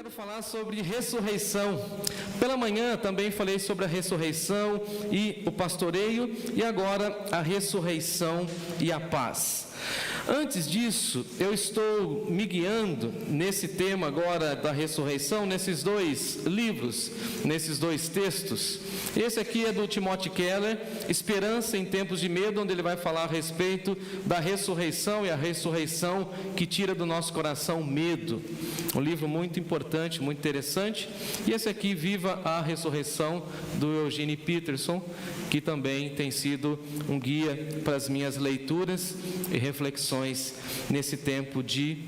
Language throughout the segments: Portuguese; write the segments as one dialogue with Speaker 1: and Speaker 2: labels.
Speaker 1: Quero falar sobre ressurreição. Pela manhã também falei sobre a ressurreição e o pastoreio, e agora a ressurreição e a paz. Antes disso, eu estou me guiando nesse tema agora da ressurreição, nesses dois livros, nesses dois textos. Esse aqui é do Timothy Keller, Esperança em Tempos de Medo, onde ele vai falar a respeito da ressurreição e a ressurreição que tira do nosso coração medo. Um livro muito importante, muito interessante. E esse aqui, Viva a Ressurreição, do Eugene Peterson, que também tem sido um guia para as minhas leituras e reflexões nesse tempo de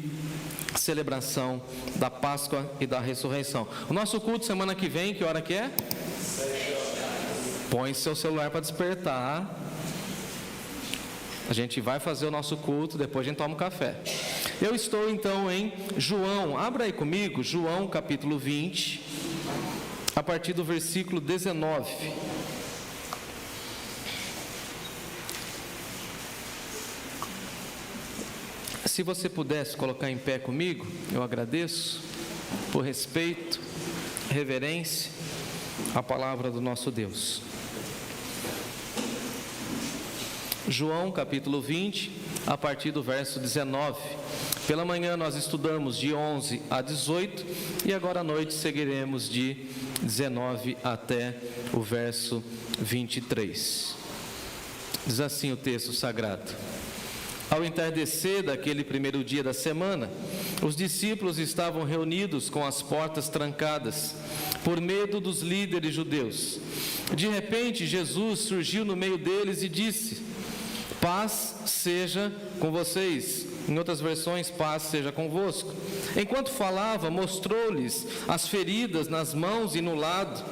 Speaker 1: celebração da Páscoa e da ressurreição. O nosso culto semana que vem, que hora que é? Põe seu celular para despertar. A gente vai fazer o nosso culto, depois a gente toma um café. Eu estou então em João, abra aí comigo, João capítulo 20, a partir do versículo 19. Se você pudesse colocar em pé comigo, eu agradeço, por respeito, reverência, a palavra do nosso Deus. João capítulo 20, a partir do verso 19. Pela manhã nós estudamos de 11 a 18 e agora à noite seguiremos de 19 até o verso 23. Diz assim o texto sagrado: Ao entardecer daquele primeiro dia da semana, os discípulos estavam reunidos com as portas trancadas, por medo dos líderes judeus. De repente, Jesus surgiu no meio deles e disse: Paz seja com vocês. Em outras versões, paz seja convosco. Enquanto falava, mostrou-lhes as feridas nas mãos e no lado.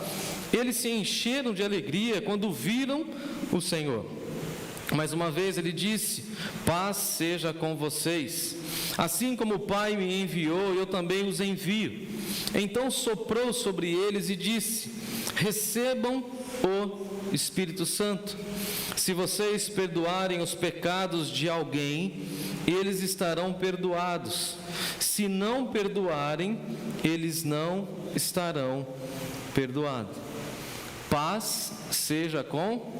Speaker 1: Eles se encheram de alegria quando viram o Senhor. Mais uma vez ele disse: Paz seja com vocês. Assim como o Pai me enviou, eu também os envio. Então soprou sobre eles e disse: Recebam o Espírito Santo. Se vocês perdoarem os pecados de alguém, eles estarão perdoados. Se não perdoarem, eles não estarão perdoados. Paz seja com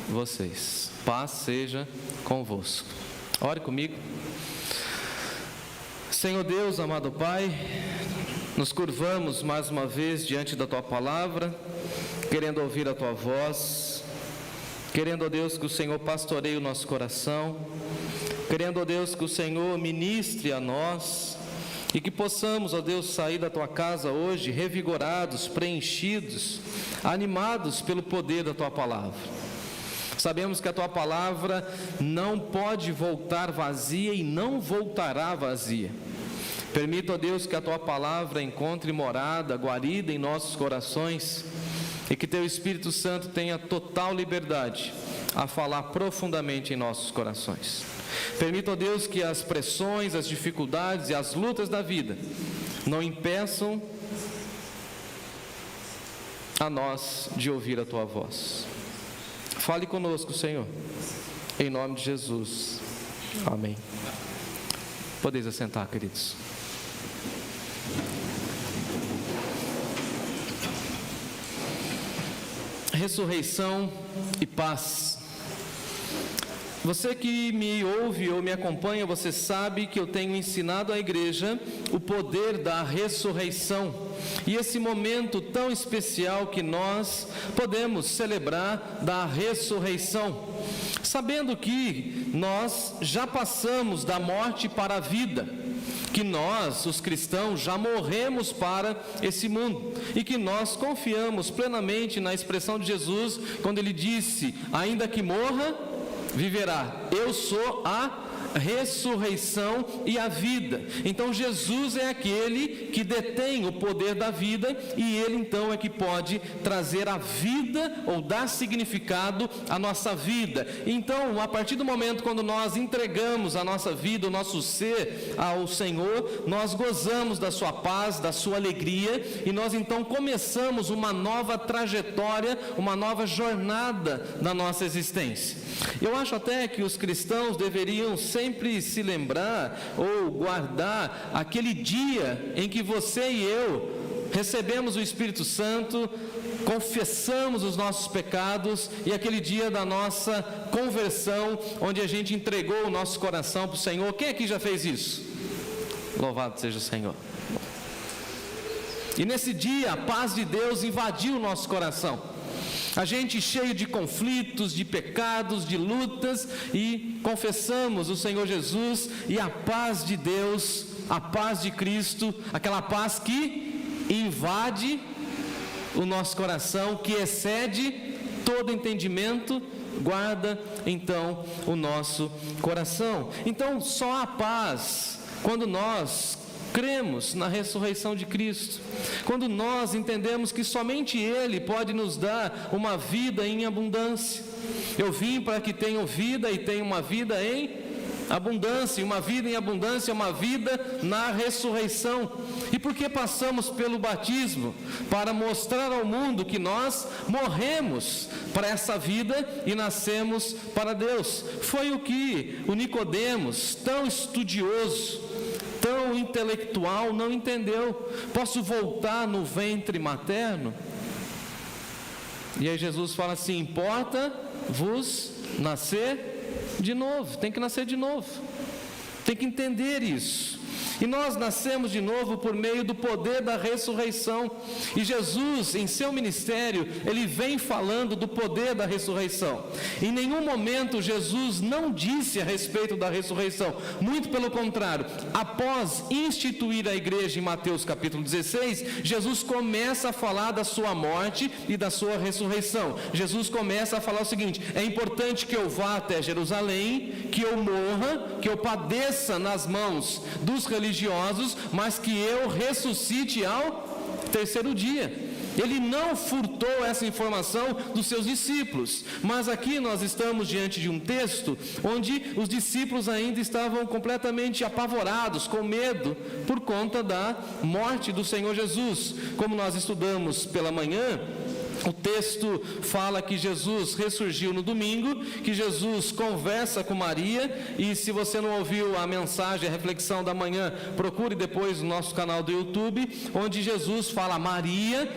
Speaker 1: vocês. Paz seja convosco. Ore comigo. Senhor Deus, amado Pai, nos curvamos mais uma vez diante da Tua palavra, querendo ouvir a Tua voz, querendo, ó Deus, que o Senhor pastoreie o nosso coração, querendo, ó Deus, que o Senhor ministre a nós e que possamos, ó Deus, sair da Tua casa hoje revigorados, preenchidos, animados pelo poder da Tua palavra. Sabemos que a Tua palavra não pode voltar vazia e não voltará vazia. Permita, ó Deus, que a Tua palavra encontre morada, guarida em nossos corações e que Teu Espírito Santo tenha total liberdade a falar profundamente em nossos corações. Permita, ó Deus, que as pressões, as dificuldades e as lutas da vida não impeçam a nós de ouvir a Tua voz. Fale conosco, Senhor, em nome de Jesus. Amém. Podeis assentar, queridos. Ressurreição e paz. Você que me ouve ou me acompanha, você sabe que eu tenho ensinado à igreja o poder da ressurreição. E esse momento tão especial que nós podemos celebrar da ressurreição, sabendo que nós já passamos da morte para a vida, que nós, os cristãos, já morremos para esse mundo e que nós confiamos plenamente na expressão de Jesus quando Ele disse: ainda que morra, viverá. Eu sou a ressurreição e a vida. Então Jesus é aquele que detém o poder da vida e Ele então é que pode trazer a vida ou dar significado à nossa vida. Então, a partir do momento quando nós entregamos a nossa vida, o nosso ser ao Senhor, nós gozamos da sua paz, da sua alegria e nós então começamos uma nova trajetória, uma nova jornada da nossa existência. Eu acho até que os cristãos deveriam sempre se lembrar ou guardar aquele dia em que você e eu recebemos o Espírito Santo, confessamos os nossos pecados, e aquele dia da nossa conversão, onde a gente entregou o nosso coração para o Senhor. Quem aqui já fez isso? Louvado seja o Senhor. E nesse dia a paz de Deus invadiu o nosso coração. A gente cheio de conflitos, de pecados, de lutas, e confessamos o Senhor Jesus, e a paz de Deus, a paz de Cristo, aquela paz que invade o nosso coração, que excede todo entendimento, guarda então o nosso coração. Então só a paz quando nós cremos na ressurreição de Cristo, quando nós entendemos que somente Ele pode nos dar uma vida em abundância. Eu vim para que tenham vida e tenham uma vida em abundância, e uma vida em abundância é uma vida na ressurreição. E por que passamos pelo batismo? Para mostrar ao mundo que nós morremos para essa vida e nascemos para Deus. Foi o que o Nicodemos, tão estudioso, tão intelectual, não entendeu. Posso voltar no ventre materno? E aí Jesus fala assim: importa-vos nascer de novo. Tem que nascer de novo, tem que entender isso. E nós nascemos de novo por meio do poder da ressurreição. E Jesus, em seu ministério, ele vem falando do poder da ressurreição. Em nenhum momento Jesus não disse a respeito da ressurreição. Muito pelo contrário, após instituir a igreja em Mateus capítulo 16, Jesus começa a falar da sua morte e da sua ressurreição. Jesus começa a falar o seguinte: é importante que eu vá até Jerusalém, que eu morra, que eu padeça nas mãos dos religiosos, mas que eu ressuscite ao terceiro dia. Ele não furtou essa informação dos seus discípulos, mas aqui nós estamos diante de um texto onde os discípulos ainda estavam completamente apavorados, com medo, por conta da morte do Senhor Jesus. Como nós estudamos pela manhã, o texto fala que Jesus ressurgiu no domingo, que Jesus conversa com Maria, e se você não ouviu a mensagem, a reflexão da manhã, procure depois no nosso canal do YouTube, onde Jesus fala: Maria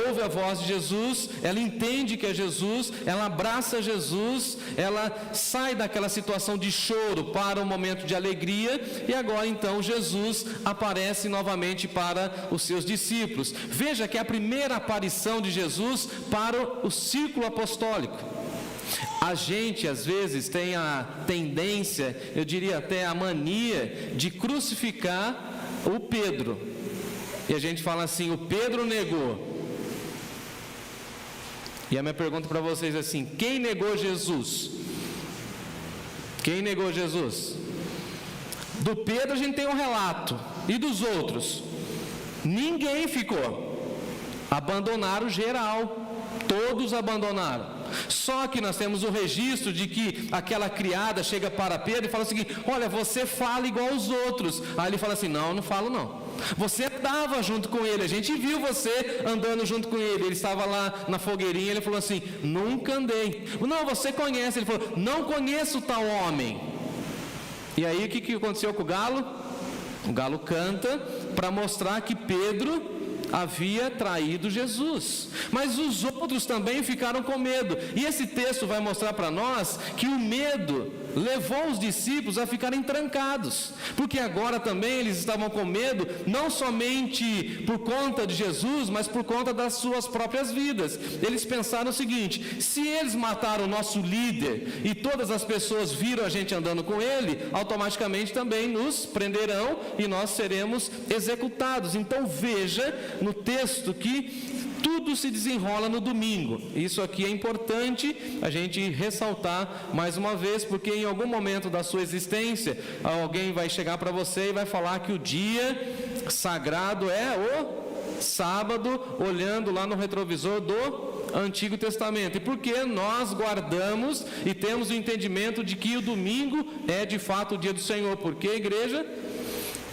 Speaker 1: ouve a voz de Jesus, ela entende que é Jesus, ela abraça Jesus, ela sai daquela situação de choro para um momento de alegria, e agora então Jesus aparece novamente para os seus discípulos. Veja que é a primeira aparição de Jesus para o círculo apostólico. A gente às vezes tem a tendência, eu diria até a mania, de crucificar o Pedro. E a gente fala assim: o Pedro negou. E a minha pergunta para vocês é assim: quem negou Jesus? Quem negou Jesus? Do Pedro a gente tem um relato. E dos outros? Ninguém ficou. Abandonaram geral. Todos abandonaram. Só que nós temos o registro de que aquela criada chega para Pedro e fala o seguinte: olha, você fala igual aos outros. Aí ele fala assim: não falo não. Você estava junto com ele, a gente viu você andando junto com ele. Ele estava lá na fogueirinha, ele falou assim: nunca andei. Não, você conhece. Ele falou: não conheço tal homem. E aí o que aconteceu com o galo? O galo canta para mostrar que Pedro havia traído Jesus, mas os outros também ficaram com medo. E esse texto vai mostrar para nós que o medo levou os discípulos a ficarem trancados, porque agora também eles estavam com medo, não somente por conta de Jesus, mas por conta das suas próprias vidas. Eles pensaram o seguinte: se eles mataram o nosso líder e todas as pessoas viram a gente andando com ele, automaticamente também nos prenderão e nós seremos executados. Então veja no texto que tudo se desenrola no domingo. Isso aqui é importante a gente ressaltar mais uma vez, porque em algum momento da sua existência, alguém vai chegar para você e vai falar que o dia sagrado é o sábado, olhando lá no retrovisor do Antigo Testamento. E porque nós guardamos e temos o entendimento de que o domingo é de fato o dia do Senhor. Por quê, igreja?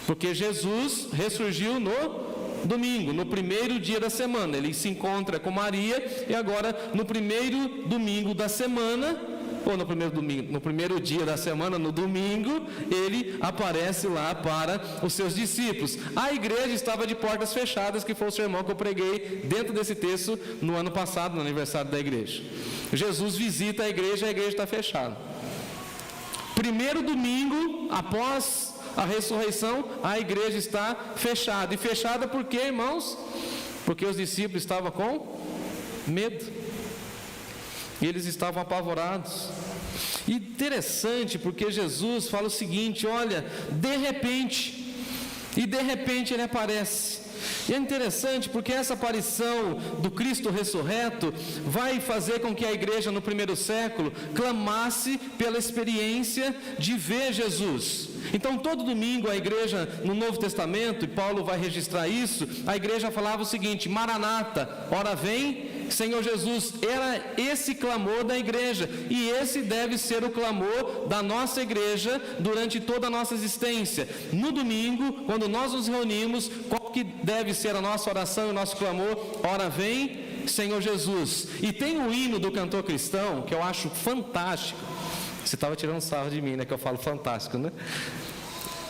Speaker 1: Porque Jesus ressurgiu no domingo, no primeiro dia da semana. Ele se encontra com Maria, e agora no primeiro domingo da semana ou no primeiro domingo, no primeiro dia da semana, no domingo, ele aparece lá para os seus discípulos. A igreja estava de portas fechadas, que foi o sermão que eu preguei dentro desse texto no ano passado, no aniversário da igreja. Jesus visita a igreja está fechada. Primeiro domingo, após a ressurreição, a igreja está fechada. E fechada por quê, irmãos? Porque os discípulos estavam com medo. E eles estavam apavorados. E interessante, porque Jesus fala o seguinte: olha, de repente ele aparece. E é interessante porque essa aparição do Cristo ressurreto vai fazer com que a igreja no primeiro século clamasse pela experiência de ver Jesus. Então todo domingo a igreja no Novo Testamento, e Paulo vai registrar isso, a igreja falava o seguinte: Maranata, ora vem Senhor Jesus. Era esse clamor da igreja, e esse deve ser o clamor da nossa igreja durante toda a nossa existência. No domingo, quando nós nos reunimos, qual que deve ser a nossa oração e o nosso clamor? Ora vem Senhor Jesus. E tem um hino do cantor cristão que eu acho fantástico. Você estava tirando sarro de mim, né? Que eu falo fantástico, né?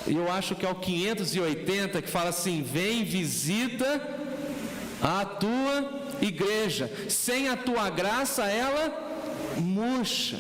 Speaker 1: E eu acho que é o 580, que fala assim: vem, visita a tua igreja, sem a tua graça ela murcha.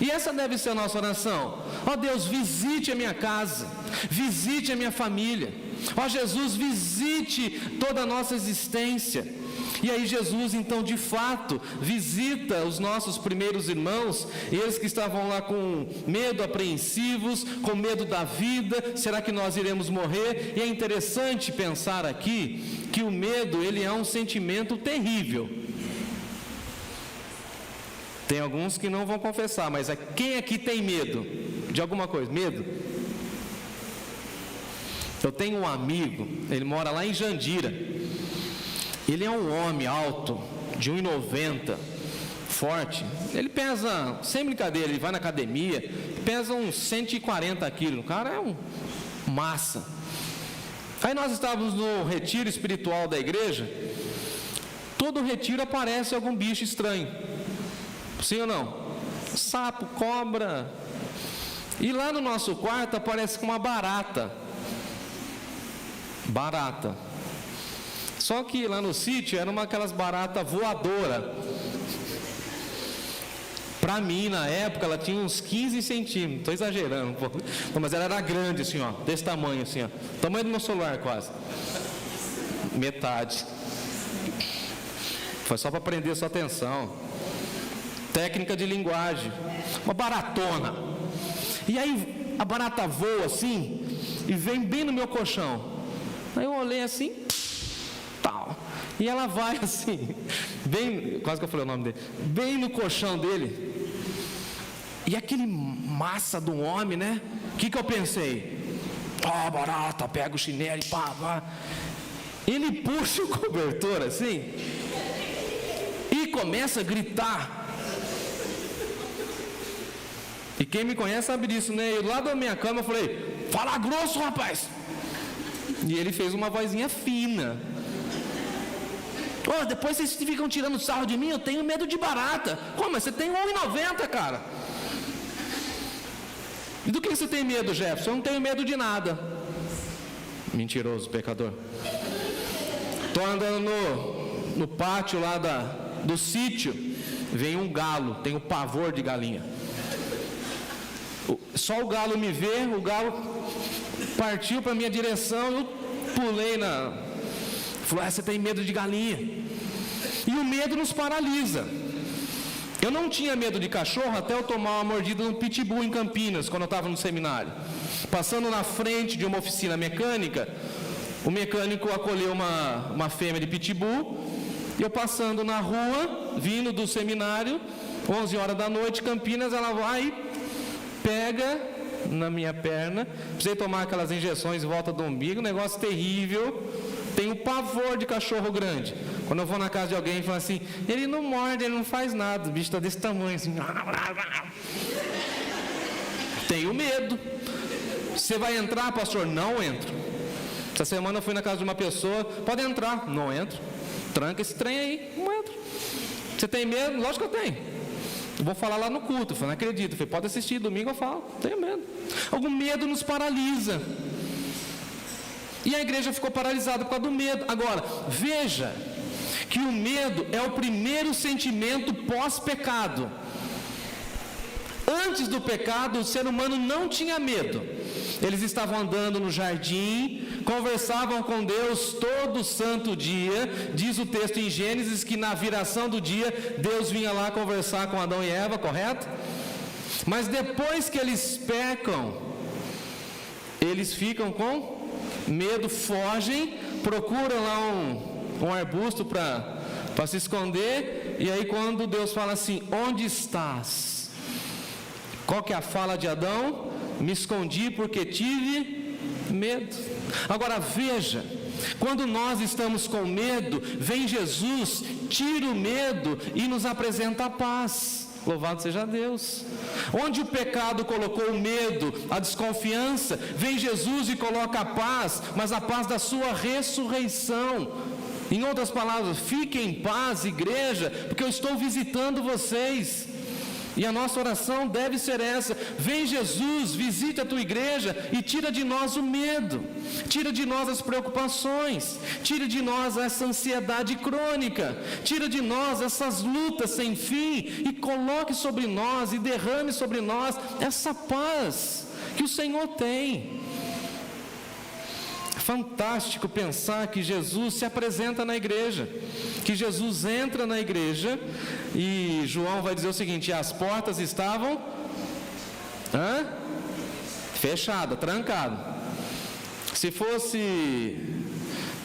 Speaker 1: E essa deve ser a nossa oração. Ó Deus, visite a minha casa, visite a minha família. Ó Jesus, visite toda a nossa existência. E aí Jesus então de fato visita os nossos primeiros irmãos, eles que estavam lá com medo, apreensivos, com medo da vida, será que nós iremos morrer? E é interessante pensar aqui que o medo, ele é um sentimento terrível. Tem alguns que não vão confessar, mas quem aqui tem medo de alguma coisa? Medo? Eu tenho um amigo, ele mora lá em Jandira. Ele é um homem alto, de 1,90, forte. Ele pesa, sem brincadeira, ele vai na academia, pesa uns 140 quilos. O cara é um massa. Aí nós estávamos no retiro espiritual da igreja. Todo retiro aparece algum bicho estranho. Sim ou não? Sapo, cobra. E lá no nosso quarto aparece uma barata. Barata. Só que lá no sítio era uma aquelas baratas voadoras. Para mim, na época, ela tinha uns 15 centímetros. Estou exagerando um pouco. Mas ela era grande assim, ó, desse tamanho assim, ó. Tamanho do meu celular quase. Metade. Foi só para prender a sua atenção. Técnica de linguagem. Uma baratona. E aí a barata voa assim e vem bem no meu colchão. Aí eu olhei assim, tal. E ela vai assim, bem, quase que eu falei o nome dele, bem no colchão dele. E aquele massa do homem, né? O que eu pensei? Barata, pega o chinelo e pá. Ele puxa o cobertor assim e começa a gritar. E quem me conhece sabe disso, né? Eu lá da minha cama eu falei: fala grosso, rapaz. E ele fez uma vozinha fina. Depois vocês ficam tirando sarro de mim, eu tenho medo de barata. Mas você tem 1,90, cara. E do que você tem medo, Jefferson? Eu não tenho medo de nada. Mentiroso, pecador. Estou andando no pátio lá do sítio. Vem um galo, tenho pavor de galinha. Só o galo me vê, o galo partiu para a minha direção, eu pulei falou: você tem medo de galinha. E o medo nos paralisa. Eu não tinha medo de cachorro até eu tomar uma mordida no pitbull em Campinas, quando eu estava no seminário. Passando na frente de uma oficina mecânica, o mecânico acolheu uma fêmea de pitbull. Eu passando na rua, vindo do seminário, 11 horas da noite, Campinas, ela vai, pega na minha perna, precisei tomar aquelas injeções em volta do umbigo, negócio terrível. Tenho pavor de cachorro grande. Quando eu vou na casa de alguém e falo assim: ele não morde, ele não faz nada, o bicho está desse tamanho assim. Tenho medo. Você vai entrar, pastor? Não entro. Essa semana eu fui na casa de uma pessoa: pode entrar. Não entro. Tranca esse trem aí, não entro. Você tem medo? Lógico que eu tenho. Eu vou falar lá no culto. Eu falei, não acredito. Eu falei, pode assistir, domingo eu falo, não tenho medo. Algum medo nos paralisa. E a igreja ficou paralisada por causa do medo. Agora, veja que o medo é o primeiro sentimento pós-pecado. Antes do pecado, o ser humano não tinha medo. Eles estavam andando no jardim, conversavam com Deus todo santo dia. Diz o texto em Gênesis que na viração do dia, Deus vinha lá conversar com Adão e Eva, correto? Mas depois que eles pecam, eles ficam com medo, fogem, procuram lá um arbusto para se esconder. E aí quando Deus fala assim, onde estás? Qual que é a fala de Adão? Me escondi porque tive medo. Agora veja, quando nós estamos com medo, vem Jesus, tira o medo e nos apresenta a paz. Louvado seja Deus. Onde o pecado colocou o medo, a desconfiança, vem Jesus e coloca a paz, mas a paz da sua ressurreição. Em outras palavras, fiquem em paz, igreja, porque eu estou visitando vocês. E a nossa oração deve ser essa: vem Jesus, visita a tua igreja e tira de nós o medo, tira de nós as preocupações, tira de nós essa ansiedade crônica, tira de nós essas lutas sem fim e coloque sobre nós e derrame sobre nós essa paz que o Senhor tem. Fantástico pensar que Jesus se apresenta na igreja, que Jesus entra na igreja e João vai dizer o seguinte: as portas estavam fechadas, trancadas. Se fosse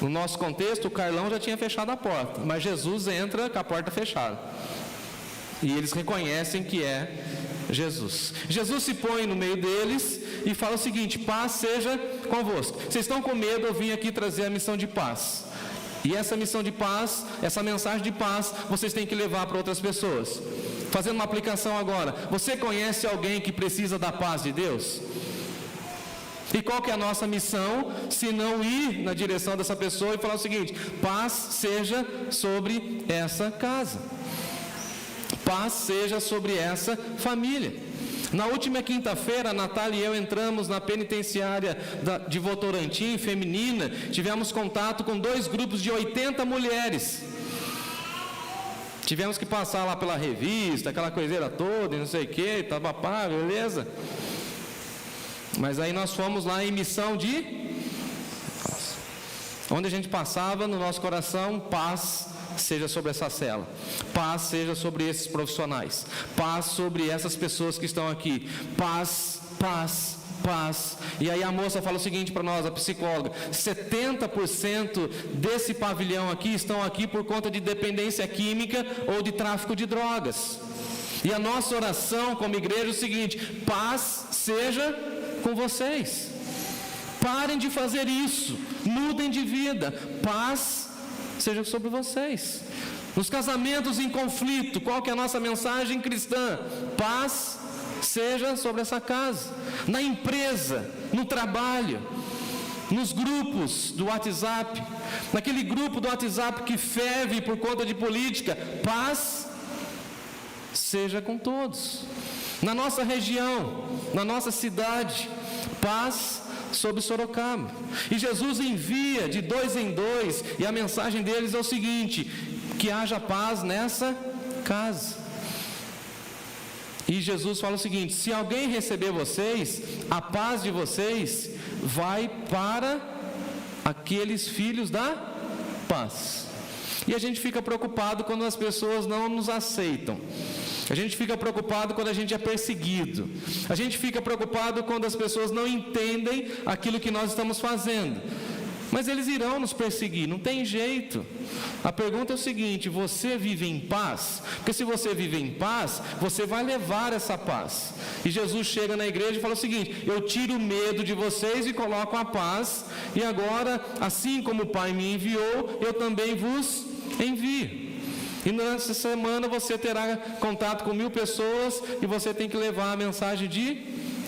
Speaker 1: no nosso contexto, o Carlão já tinha fechado a porta, mas Jesus entra com a porta fechada e eles reconhecem que é Jesus. Jesus se põe no meio deles e fala o seguinte: paz seja convosco. Vocês estão com medo, eu vim aqui trazer a missão de paz. E essa missão de paz, essa mensagem de paz, vocês têm que levar para outras pessoas. Fazendo uma aplicação agora, você conhece alguém que precisa da paz de Deus? E qual que é a nossa missão, se não ir na direção dessa pessoa e falar o seguinte: paz seja sobre essa casa, paz seja sobre essa família. Na última quinta-feira, a Natália e eu entramos na penitenciária de Votorantim, feminina. Tivemos contato com 2 grupos de 80 mulheres. Tivemos que passar lá pela revista, aquela coiseira toda, e não sei o que, papapá, beleza? Mas aí nós fomos lá em missão onde a gente passava no nosso coração: paz seja sobre essa cela, paz seja sobre esses profissionais, paz sobre essas pessoas que estão aqui, paz, paz, paz. E aí a moça fala o seguinte para nós, a psicóloga: 70% desse pavilhão aqui estão aqui por conta de dependência química ou de tráfico de drogas. E a nossa oração como igreja é o seguinte: paz seja com vocês, parem de fazer isso, mudem de vida, paz seja sobre vocês. Nos casamentos em conflito, qual que é a nossa mensagem cristã? Paz seja sobre essa casa. Na empresa, no trabalho, nos grupos do WhatsApp, naquele grupo do WhatsApp que ferve por conta de política, paz seja com todos. Na nossa região, na nossa cidade, paz sobre Sorocaba. E Jesus envia de 2 em 2, e a mensagem deles é o seguinte: que haja paz nessa casa. E Jesus fala o seguinte: se alguém receber vocês, a paz de vocês vai para aqueles filhos da paz. E a gente fica preocupado quando as pessoas não nos aceitam. A gente fica preocupado quando a gente é perseguido. A gente fica preocupado quando as pessoas não entendem aquilo que nós estamos fazendo. Mas eles irão nos perseguir, não tem jeito. A pergunta é o seguinte: você vive em paz? Porque se você vive em paz, você vai levar essa paz. E Jesus chega na igreja e fala o seguinte: eu tiro o medo de vocês e coloco a paz. E agora, assim como o Pai me enviou, eu também vos envio. E durante essa semana você terá contato com 1000 pessoas e você tem que levar a mensagem de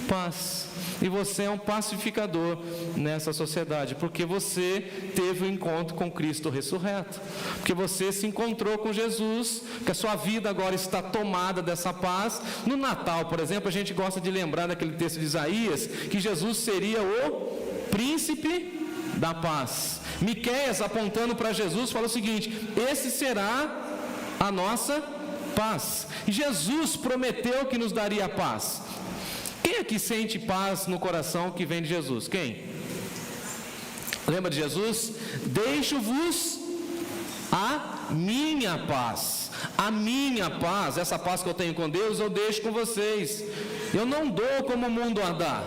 Speaker 1: paz. e você é um pacificador nessa sociedade, porque você teve um encontro com Cristo ressurreto, porque você se encontrou com Jesus, que a sua vida agora está tomada dessa paz. No Natal, por exemplo, a gente gosta de lembrar daquele texto de Isaías, que Jesus seria o príncipe da paz. Miqueias, apontando para Jesus, fala o seguinte: esse será a nossa paz. E Jesus prometeu que nos daria paz. Quem aqui sente paz no coração que vem de Jesus? Quem? Lembra de Jesus? Deixo-vos a minha paz. A minha paz, essa paz que eu tenho com Deus, eu deixo com vocês. Eu não dou como o mundo a dá.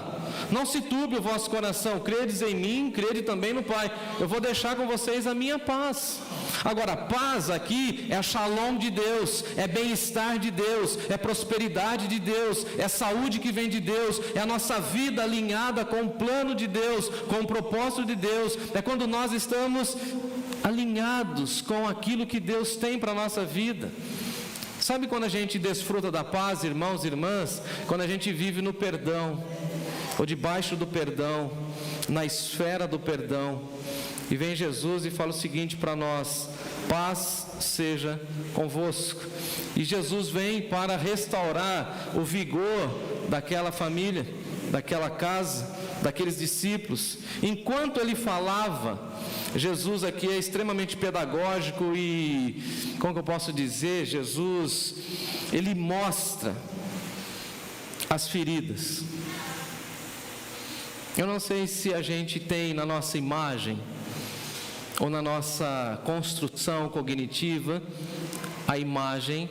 Speaker 1: Não se turbe o vosso coração, credes em mim, crede também no Pai. Eu vou deixar com vocês a minha paz. Agora, paz aqui é a shalom de Deus, é bem-estar de Deus, é prosperidade de Deus, é saúde que vem de Deus, é a nossa vida alinhada com o plano de Deus, com o propósito de Deus. É quando nós estamos alinhados com aquilo que Deus tem para a nossa vida. Sabe quando a gente desfruta da paz, irmãos e irmãs? Quando a gente vive no perdão, ou debaixo do perdão, na esfera do perdão. E vem Jesus e fala o seguinte para nós: paz seja convosco. E Jesus vem para restaurar o vigor daquela família, daquela casa, daqueles discípulos. Enquanto ele falava, Jesus aqui é extremamente pedagógico e, como que eu posso dizer, Jesus, ele mostra as feridas. Eu não sei se a gente tem na nossa imagem ou na nossa construção cognitiva a imagem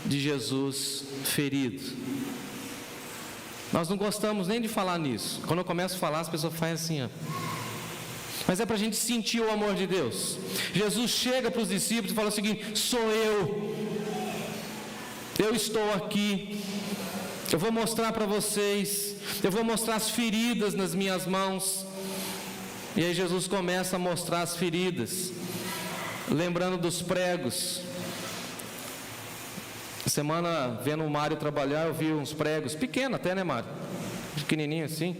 Speaker 1: de Jesus ferido. Nós não gostamos nem de falar nisso. Quando eu começo a falar, as pessoas fazem assim, ó. Mas é para a gente sentir o amor de Deus. Jesus chega para os discípulos e fala o seguinte: sou eu estou aqui, eu vou mostrar para vocês, eu vou mostrar as feridas nas minhas mãos. E aí Jesus começa a mostrar as feridas, lembrando dos pregos. Semana, vendo o Mário trabalhar, eu vi uns pregos, pequenos até, né, Mário? Pequenininho assim.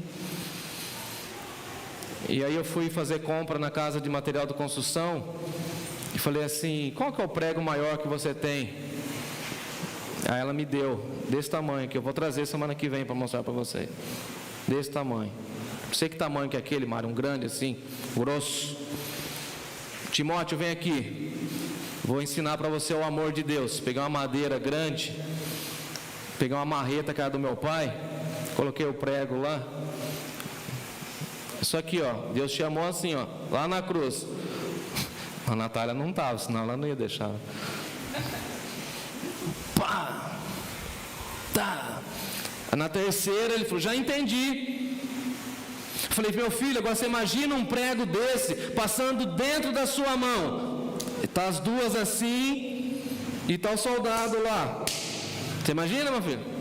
Speaker 1: E aí eu fui fazer compra na casa de material de construção e falei assim: qual que é o prego maior que você tem? Aí ela me deu, desse tamanho, que eu vou trazer semana que vem para mostrar para você. Desse tamanho. Não sei que tamanho que é aquele, Mário, um grande assim, grosso. Timóteo, vem aqui. Vou ensinar para você o amor de Deus. Pegar uma madeira grande, pegar uma marreta que era do meu pai, coloquei o prego lá. Isso aqui, ó, Deus chamou assim, ó, lá na cruz. A Natália não estava, senão ela não ia deixar. Pá! Tá! Na terceira ele falou: já entendi. Eu falei: meu filho, agora você imagina um prego desse passando dentro da sua mão. Está as duas assim e está o soldado lá. Você imagina, meu filho?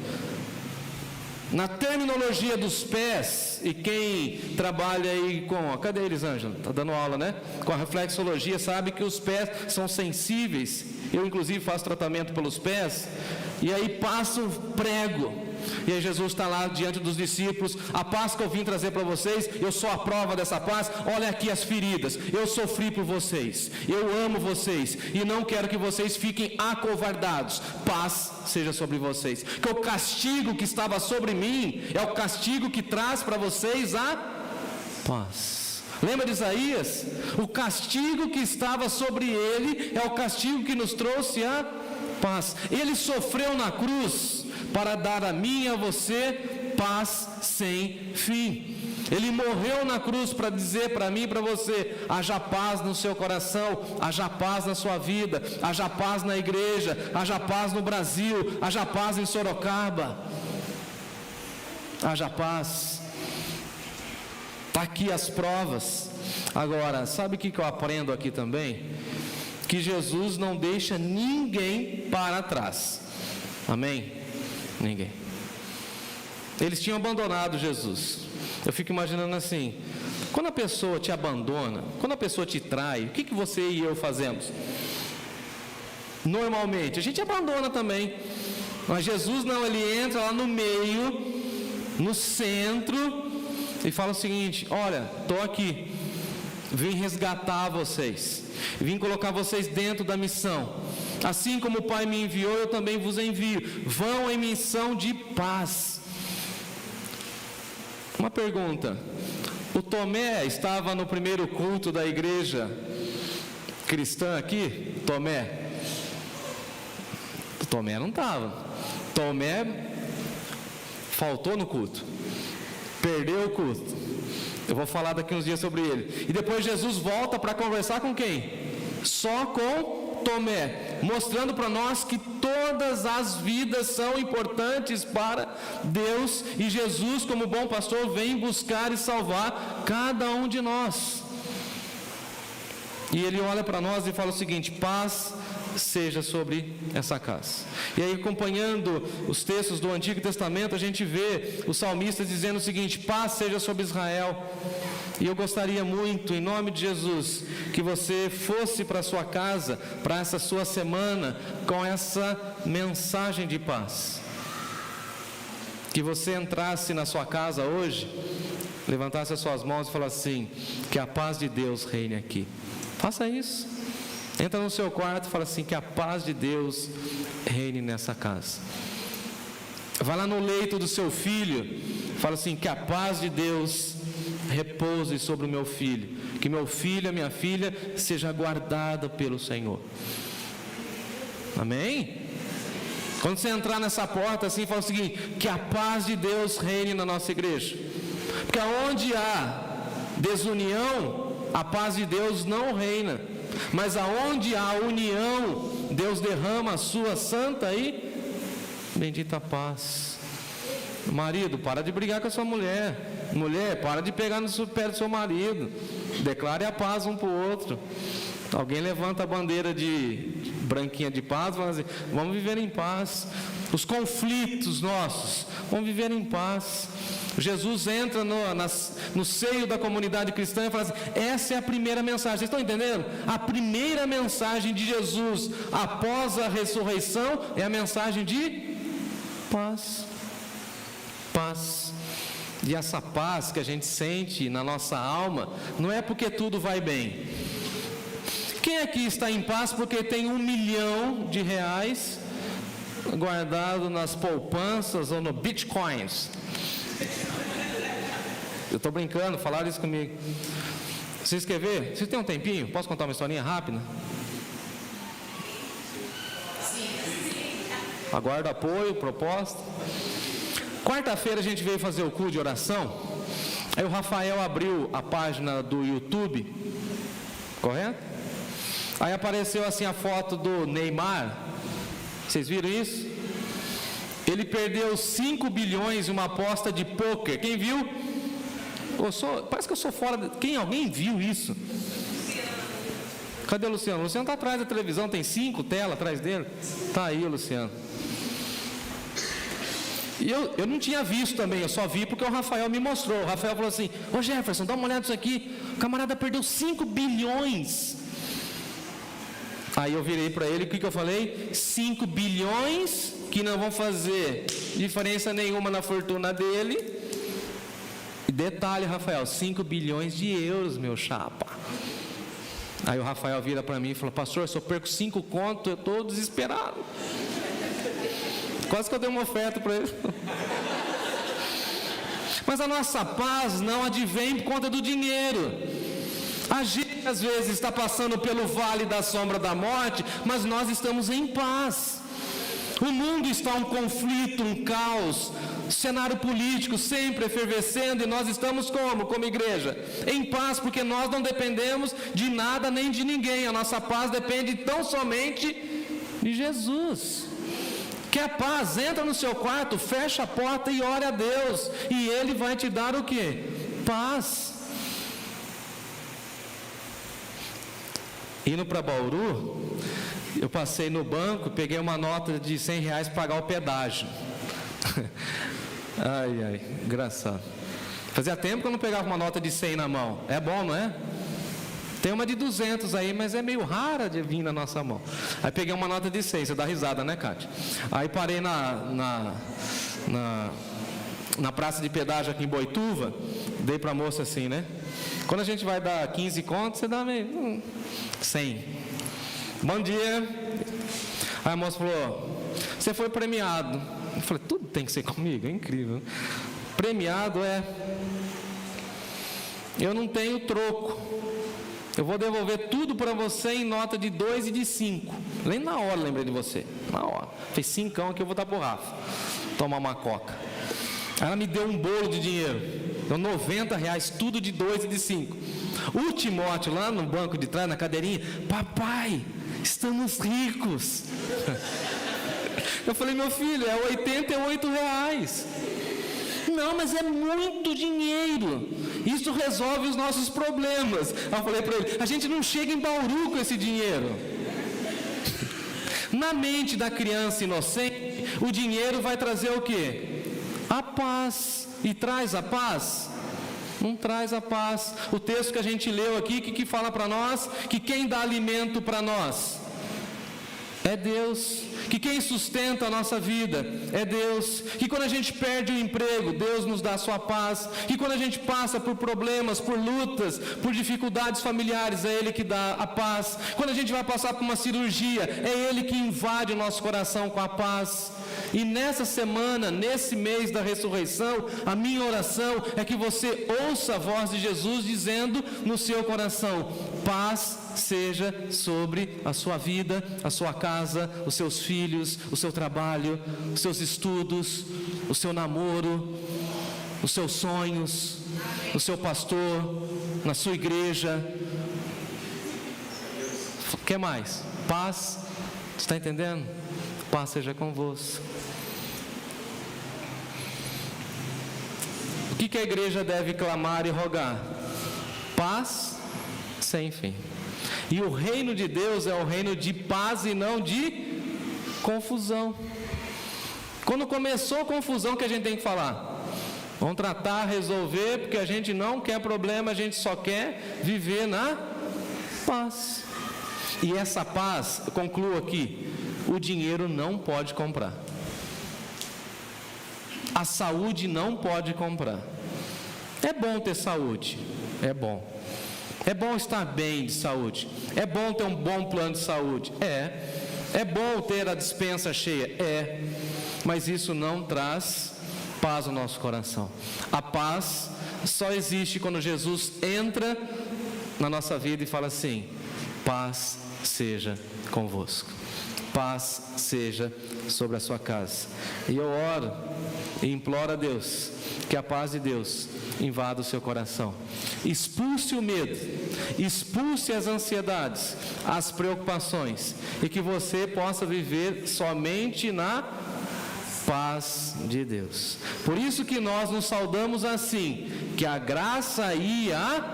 Speaker 1: Na terminologia dos pés, e quem trabalha aí com... Cadê eles, Ângela? Está dando aula, né? Com a reflexologia, sabe que os pés são sensíveis. Eu, inclusive, faço tratamento pelos pés. E aí passa o prego. E aí Jesus está lá diante dos discípulos: a paz que eu vim trazer para vocês, eu sou a prova dessa paz. Olha aqui as feridas, eu sofri por vocês, eu amo vocês e não quero que vocês fiquem acovardados. Paz seja sobre vocês. Que o castigo que estava sobre mim é o castigo que traz para vocês a paz. Lembra de Isaías? O castigo que estava sobre ele é o castigo que nos trouxe a paz. Ele sofreu na cruz para dar a mim e a você paz sem fim. Ele morreu na cruz para dizer para mim e para você: haja paz no seu coração, haja paz na sua vida, haja paz na igreja, haja paz no Brasil, haja paz em Sorocaba, haja paz. Está aqui as provas. Agora, sabe o que eu aprendo aqui também? Que Jesus não deixa ninguém para trás. Amém? Ninguém. Eles tinham abandonado Jesus. Eu fico imaginando assim: quando a pessoa te abandona, quando a pessoa te trai, o que você e eu fazemos? Normalmente a gente abandona também. Mas Jesus não, ele entra lá no meio, no centro, e fala o seguinte: olha, estou aqui, vim resgatar vocês, vim colocar vocês dentro da missão. Assim como o Pai me enviou, eu também vos envio. Vão em missão de paz. Uma pergunta: o Tomé estava no primeiro culto da igreja cristã aqui? Tomé não estava. Tomé faltou no culto, perdeu o culto. Eu vou falar daqui uns dias sobre ele. E depois Jesus volta para conversar com quem? Só com Tomé, mostrando para nós que todas as vidas são importantes para Deus, e Jesus, como bom pastor, vem buscar e salvar cada um de nós. E ele olha para nós e fala o seguinte: paz seja sobre essa casa. E aí, acompanhando os textos do Antigo Testamento, a gente vê o salmista dizendo o seguinte: paz seja sobre Israel. E eu gostaria muito, em nome de Jesus, que você fosse para a sua casa, para essa sua semana, com essa mensagem de paz. Que você entrasse na sua casa hoje, levantasse as suas mãos e falasse assim: que a paz de Deus reine aqui. Faça isso. Entra no seu quarto e fala assim: que a paz de Deus reine nessa casa. Vai lá no leito do seu filho, fala assim: que a paz de Deus repouse sobre o meu filho, que meu filho, a minha filha, seja guardada pelo Senhor. Amém? Quando você entrar nessa porta assim, fala o seguinte: que a paz de Deus reine na nossa igreja. Porque onde há desunião, a paz de Deus não reina. Mas aonde há união, Deus derrama a sua santa e bendita paz. Marido, para de brigar com a sua mulher. Mulher, para de pegar no pé do seu marido. Declare a paz um para o outro. Alguém levanta a bandeira de branquinha de paz, fala assim: vamos viver em paz. Os conflitos nossos, vamos viver em paz. Jesus entra no seio da comunidade cristã e fala assim: essa é a primeira mensagem. Vocês estão entendendo? A primeira mensagem de Jesus após a ressurreição é a mensagem de paz. Paz. E essa paz que a gente sente na nossa alma não é porque tudo vai bem. Quem aqui está em paz porque tem R$1 milhão guardado nas poupanças ou no bitcoins? Eu estou brincando, falaram isso comigo. Vocês querem ver? Vocês têm um tempinho? Posso contar uma historinha rápida? Aguardo apoio, proposta. Quarta-feira a gente veio fazer o culto de oração. Aí o Rafael abriu a página do YouTube, correto? Aí apareceu assim a foto do Neymar. Vocês viram isso? Ele perdeu 5 bilhões em uma aposta de pôquer. Quem viu? Parece que eu sou fora. Alguém viu isso? Cadê o Luciano? O Luciano está atrás da televisão, tem 5 telas atrás dele. Está aí o Luciano. E eu não tinha visto também, eu só vi porque o Rafael me mostrou. O Rafael falou assim: ô Jefferson, dá uma olhada nisso aqui. O camarada perdeu 5 bilhões. Aí eu virei para ele, o que eu falei? 5 bilhões que não vão fazer diferença nenhuma na fortuna dele. E detalhe, Rafael, 5 bilhões de euros, meu chapa. Aí o Rafael vira para mim e fala: pastor, se eu perco 5 conto, eu estou desesperado. Quase que eu dei uma oferta para ele. Mas a nossa paz não advém por conta do dinheiro. A gente às vezes está passando pelo vale da sombra da morte, mas nós estamos em paz. O mundo está um conflito, um caos, cenário político sempre efervescendo, e nós estamos como igreja? Em paz, porque nós não dependemos de nada nem de ninguém. A nossa paz depende tão somente de Jesus. Quer paz? Entra no seu quarto, fecha a porta e ore a Deus, e Ele vai te dar o quê? Paz. Indo para Bauru, eu passei no banco, peguei uma nota de R$100 para pagar o pedágio. Ai, engraçado. Fazia tempo que eu não pegava uma nota de 100 na mão. É bom, não é? Tem uma de 200 aí, mas é meio rara de vir na nossa mão. Aí peguei uma nota de 100, você dá risada, né, Cátia? Aí parei na praça de pedágio aqui em Boituva, dei para a moça assim, né? Quando a gente vai dar 15 contos, você dá meio 100. Bom dia. Aí a moça falou: você foi premiado. Eu falei: tudo tem que ser comigo, é incrível. Premiado é: eu não tenho troco, eu vou devolver tudo para você em nota de 2 e de 5. Nem na hora lembrei de você, na hora. Fez 5 que eu vou dar pro Rafa tomar uma coca. Ela me deu um bolo de dinheiro, deu R$90, tudo de 2 e de 5. O Timóteo lá no banco de trás, na cadeirinha: papai, estamos ricos. Eu falei: meu filho, é R$88. Não, mas é muito dinheiro, isso resolve os nossos problemas. Eu falei para ele: a gente não chega em Bauru com esse dinheiro. Na mente da criança inocente, o dinheiro vai trazer o quê? A paz. E traz a paz? Não traz a paz. O texto que a gente leu aqui, que fala para nós que quem dá alimento para nós é Deus, que quem sustenta a nossa vida é Deus, que quando a gente perde o emprego, Deus nos dá a sua paz, que quando a gente passa por problemas, por lutas, por dificuldades familiares, é Ele que dá a paz. Quando a gente vai passar por uma cirurgia, é Ele que invade o nosso coração com a paz. E nessa semana, nesse mês da ressurreição, a minha oração é que você ouça a voz de Jesus dizendo no seu coração: paz seja sobre a sua vida, a sua casa, os seus filhos, o seu trabalho, os seus estudos, o seu namoro, os seus sonhos, o seu pastor, na sua igreja. O que mais? Paz. Você está entendendo? Paz seja convosco. O que a igreja deve clamar e rogar? Paz sem fim. E o reino de Deus é o reino de paz e não de confusão. Quando começou a confusão, que a gente tem que falar? Vamos tratar, resolver, porque a gente não quer problema, a gente só quer viver na paz. E essa paz, eu concluo aqui, o dinheiro não pode comprar. A saúde não pode comprar. É bom ter saúde, é bom. É bom estar bem de saúde. É bom ter um bom plano de saúde. É bom ter a despensa cheia. Mas isso não traz paz ao nosso coração. A paz só existe quando Jesus entra na nossa vida e fala assim: paz seja convosco. Paz seja sobre a sua casa. E eu oro e imploro a Deus que a paz de Deus invada o seu coração. Expulse o medo, expulse as ansiedades, as preocupações, e que você possa viver somente na paz de Deus. Por isso que nós nos saudamos assim: que a graça e a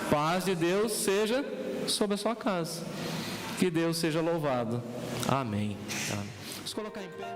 Speaker 1: paz de Deus seja sobre a sua casa. Que Deus seja louvado. Amém. Vamos colocar em pé.